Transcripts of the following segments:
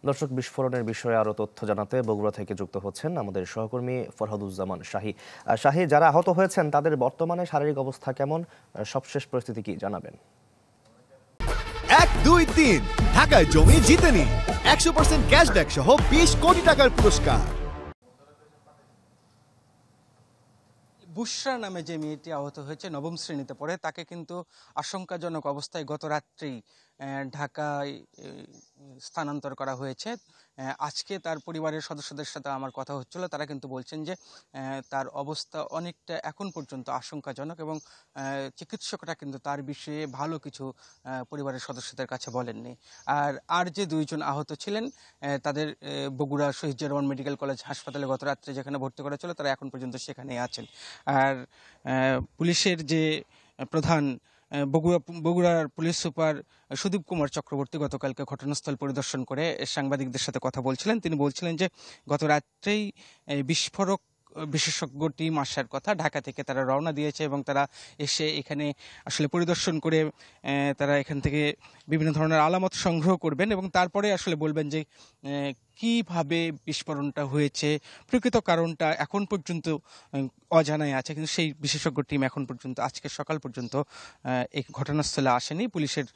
দর্শক, বিস্ফোরণের বিষয়ে আরো তথ্য জানাতে বগুড়া থেকে যুক্ত হচ্ছেন আমাদের সহকর্মী ফরহাদুজ্জামান শাহী। শাহী, যারা আহত হয়েছেন তাদের বর্তমানে শারীরিক অবস্থা কেমন, সবশেষ পরিস্থিতি কি জানাবেন? 1, 2, 3 ঢাকায় জমি জিতে নিন 100% ক্যাশব্যাক সহ 20 কোটি টাকার পুরস্কার। বুশরা নামে যে মেয়েটি আহত হয়েছে, নবম শ্রেণীতে পড়ে, তাকে কিন্তু আশঙ্কাজনক অবস্থায় গত রাত্রেই ঢাকায় স্থানান্তর করা হয়েছে। আজকে তার পরিবারের সদস্যদের সাথে আমার কথা হচ্ছিল, তারা কিন্তু বলছেন যে তার অবস্থা অনেকটা এখন পর্যন্ত আশঙ্কাজনক এবং চিকিৎসকরা কিন্তু তার বিষয়ে ভালো কিছু পরিবারের সদস্যদের কাছে বলেননি। আর যে দুইজন আহত ছিলেন তাদের বগুড়া শহীদ জিয়া রহমান মেডিকেল কলেজ হাসপাতালে গত রাত্রে যেখানে ভর্তি করা ছিল, তারা এখন পর্যন্ত সেখানেই আছেন। আর পুলিশের যে প্রধান বগুড়ার পুলিশ সুপার সুদীপ কুমার চক্রবর্তী গতকালকে ঘটনাস্থল পরিদর্শন করে সাংবাদিকদের সাথে কথা বলছিলেন। তিনি বলছিলেন যে গত রাত্রেই বিস্ফোরক বিশেষজ্ঞ টিম আসার কথা, ঢাকা থেকে তারা রওনা দিয়েছে এবং তারা এসে এখানে আসলে পরিদর্শন করে তারা এখান থেকে বিভিন্ন ধরনের আলামত সংগ্রহ করবেন এবং তারপরে আসলে বলবেন যে কিভাবে বিস্ফোরণটা হয়েছে, প্রকৃত কারণটা এখন পর্যন্ত অজানাই আছে। কিন্তু সেই বিশেষজ্ঞ টিম এখন পর্যন্ত আজকে সকাল পর্যন্ত এই ঘটনাস্থলে আসেনি। পুলিশের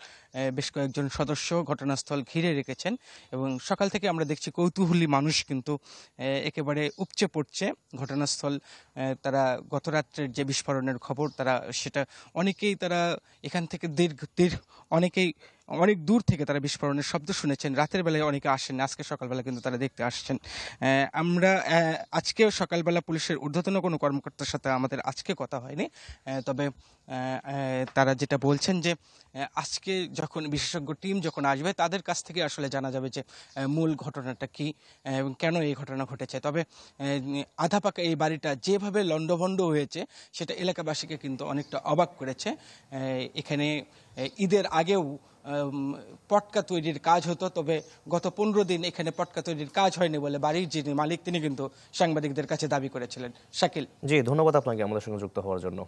বেশ কয়েকজন সদস্য ঘটনাস্থল ঘিরে রেখেছেন এবং সকাল থেকে আমরা দেখছি কৌতূহলী মানুষ কিন্তু একেবারে উপচে পড়ছে ঘটনাস্থল। তারা গতরাত্রের যে বিস্ফোরণের খবর, তারা সেটা অনেকেই তারা এখান থেকে অনেক দূর থেকে তারা বিস্ফোরণের শব্দ শুনেছেন। রাতের বেলায় অনেকে আসেন, আজকে সকালবেলা কিন্তু তারা দেখতে আসছেন। আমরা আজকেও সকালবেলা পুলিশের ঊর্ধ্বতন কোনো কর্মকর্তার সাথে আমাদের আজকে কথা হয়নি, তবে তারা যেটা বলছেন যে আজকে যখন বিশেষজ্ঞ টিম যখন আসবে তাদের কাছ থেকে আসলে জানা যাবে যে মূল ঘটনাটা কি এবং কেন এই ঘটনা ঘটেছে। তবে আধা পাকা এই বাড়িটা যেভাবে লণ্ডভণ্ড হয়েছে সেটা এলাকাবাসীকে কিন্তু অনেকটা অবাক করেছে। এখানে ঈদের আগেও পটকা তৈরির কাজ হতো, তবে গত 15 দিন এখানে পটকা তৈরির কাজ হয়নি বলে বাড়ির যিনি মালিক তিনি কিন্তু সাংবাদিকদের কাছে দাবি করেছিলেন। শাকিল। জি, ধন্যবাদ আপনাকে আমাদের সঙ্গে যুক্ত হওয়ার জন্য।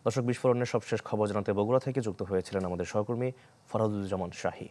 দর্শক, বিস্ফোরণের সবশেষ খবর জানাতে বগুড়া থেকে যুক্ত হয়েছিলেন আমাদের সহকর্মী ফরহাদুজ্জামান শাহী।